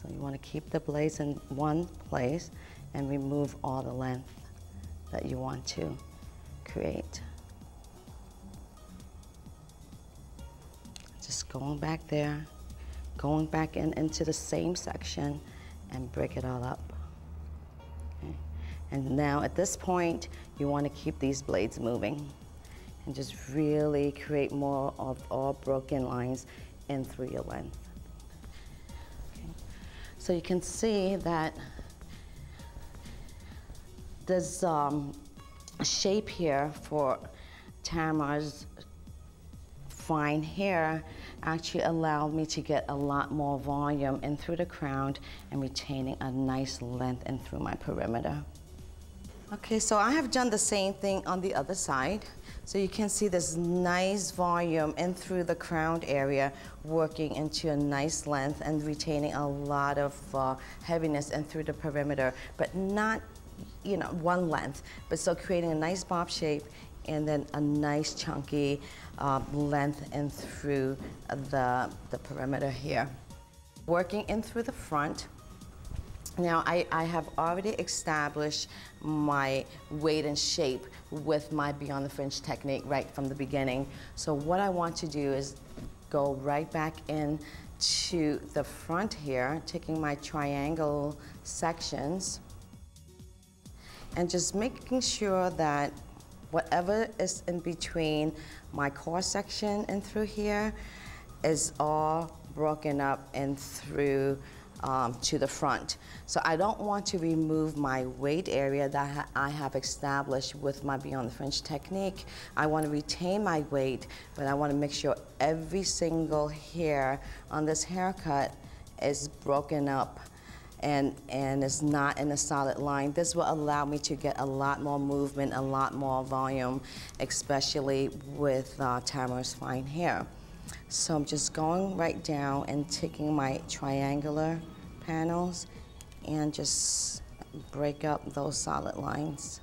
So you want to keep the blades in one place and remove all the length that you want to create. Just going back there, going back into the same section and break it all up. Okay. And now at this point, you want to keep these blades moving and just really create more of all broken lines in through your length. Okay. So you can see that there's a shape here for Tamara's fine hair actually allowed me to get a lot more volume in through the crown and retaining a nice length in through my perimeter. Okay, so I have done the same thing on the other side. So you can see this nice volume in through the crown area, working into a nice length and retaining a lot of heaviness in through the perimeter, but not, you know, one length, but still creating a nice bob shape and then a nice chunky length in through the perimeter here. Working in through the front. Now I have already established my weight and shape with my Beyond the Fringe technique right from the beginning. So what I want to do is go right back in to the front here, taking my triangle sections and just making sure that whatever is in between my core section and through here is all broken up and through to the front. So I don't want to remove my weight area that I have established with my Beyond the Fringe technique. I want to retain my weight, but I want to make sure every single hair on this haircut is broken up and is not in a solid line. This will allow me to get a lot more movement, a lot more volume, especially with Tamara's fine hair. So I'm just going right down and taking my triangular panels and just break up those solid lines.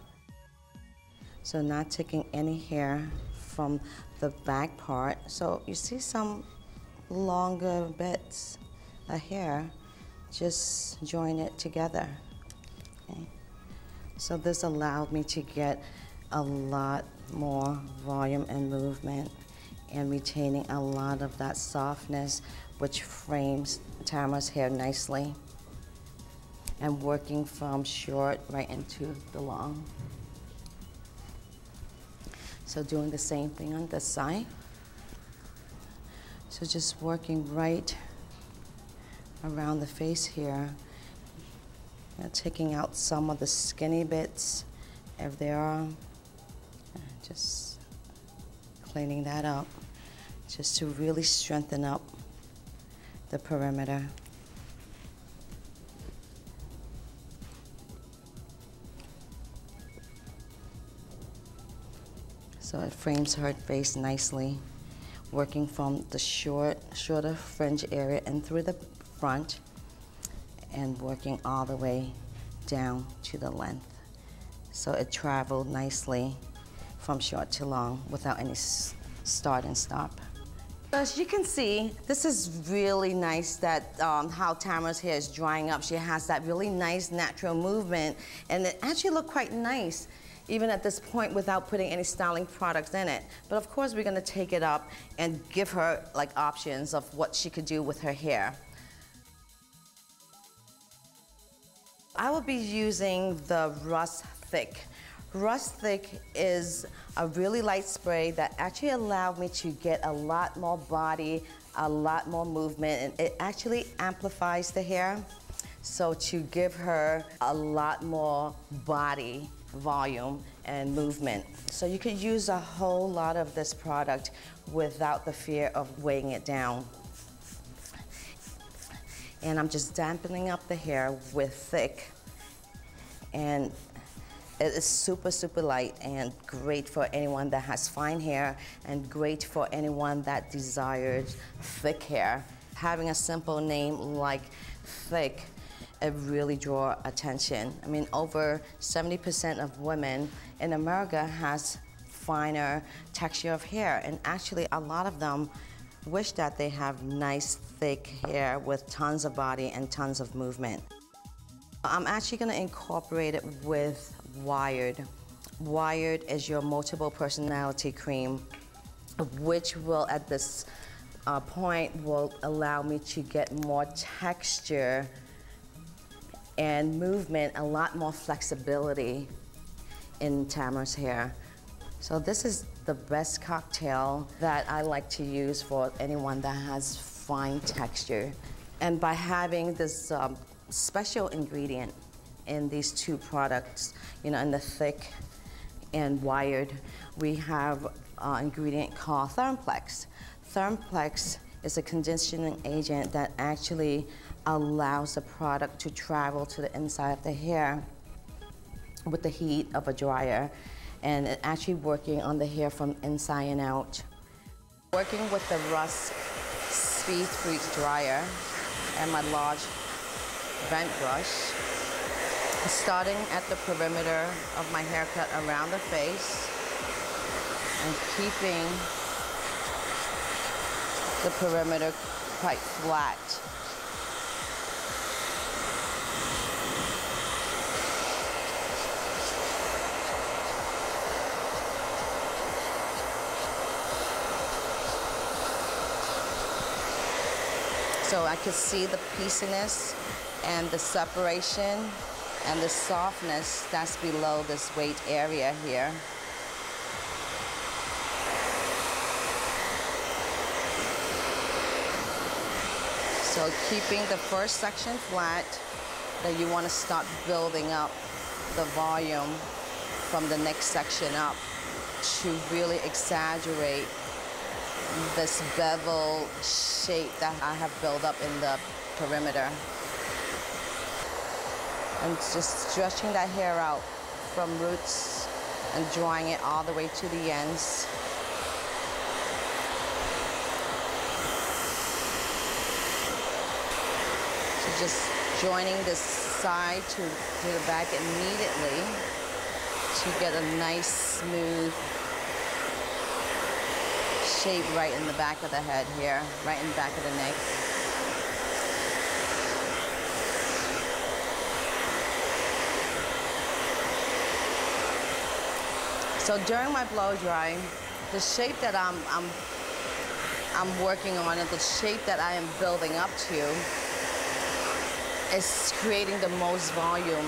So not taking any hair from the back part. So you see some longer bits of hair, just join it together. Okay. So this allowed me to get a lot more volume and movement and retaining a lot of that softness which frames Tamara's hair nicely and working from short right into the long. So doing the same thing on this side. So just working right around the face here, taking out some of the skinny bits if there are, just cleaning that up just to really strengthen up the perimeter. So it frames her face nicely, working from the shorter fringe area and through the front and working all the way down to the length. So it traveled nicely from short to long without any start and stop. As you can see, this is really nice that how Tamara's hair is drying up. She has that really nice natural movement, and it actually looked quite nice even at this point without putting any styling products in it. But of course we're gonna take it up and give her like options of what she could do with her hair. I will be using the RUSK Thick. RUSK Thick is a really light spray that actually allowed me to get a lot more body, a lot more movement, and it actually amplifies the hair. So to give her a lot more body volume and movement. So you could use a whole lot of this product without the fear of weighing it down. And I'm just dampening up the hair with Thick. And it is super, super light and great for anyone that has fine hair and great for anyone that desires thick hair. Having a simple name like Thick, it really draws attention. I mean, over 70% of women in America has finer texture of hair, and actually a lot of them wish that they have nice, thick hair with tons of body and tons of movement. I'm actually going to incorporate it with Wired. Wired is your multiple personality cream, which will, at this point, will allow me to get more texture and movement, a lot more flexibility in Tamara's hair. So this is the best cocktail that I like to use for anyone that has fine texture. And by having this special ingredient in these two products, you know, in the thick and Wired, we have an ingredient called Thermplex. Thermplex is a conditioning agent that actually allows the product to travel to the inside of the hair with the heat of a dryer, and it actually working on the hair from inside and out. Working with the RUSK Speed Freeze dryer and my large vent brush, starting at the perimeter of my haircut around the face and keeping the perimeter quite flat. So I could see the pieciness and the separation and the softness that's below this weight area here. So keeping the first section flat, then you want to start building up the volume from the next section up to really exaggerate this bevel shape that I have built up in the perimeter. And just stretching that hair out from roots and drawing it all the way to the ends. So just joining this side to the back immediately to get a nice smooth shape right in the back of the head here, right in the back of the neck. So during my blow dry, the shape that I'm working on and the shape that I am building up to is creating the most volume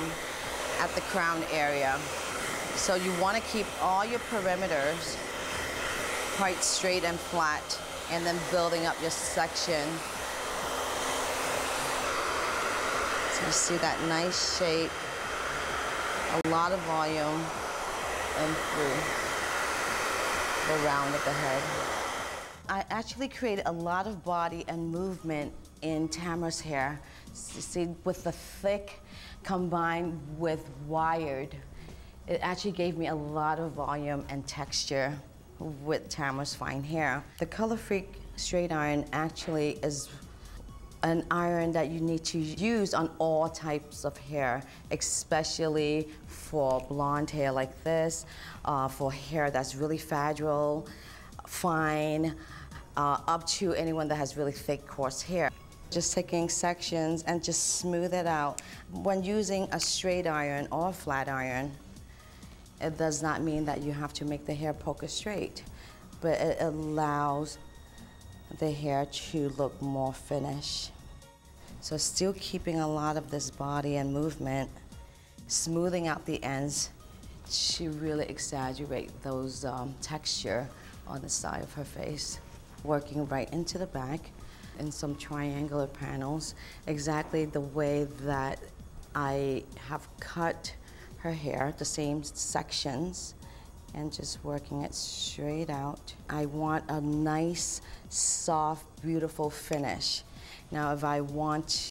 at the crown area. So you want to keep all your perimeters quite straight and flat, and then building up your section. So you see that nice shape, a lot of volume, and through the round of the head. I actually created a lot of body and movement in Tamara's hair. See, with the thick combined with Wired, it actually gave me a lot of volume and texture with Tamara's fine hair. The Color Freak straight iron actually is an iron that you need to use on all types of hair, especially for blonde hair like this, for hair that's really fragile, fine, up to anyone that has really thick, coarse hair. Just taking sections and just smooth it out. When using a straight iron or a flat iron, it does not mean that you have to make the hair poker straight, but it allows the hair to look more finished. So still keeping a lot of this body and movement, smoothing out the ends to really exaggerate those texture on the side of her face. Working right into the back in some triangular panels, exactly the way that I have cut her hair, the same sections, and just working it straight out. I want a nice, soft, beautiful finish. Now, if I want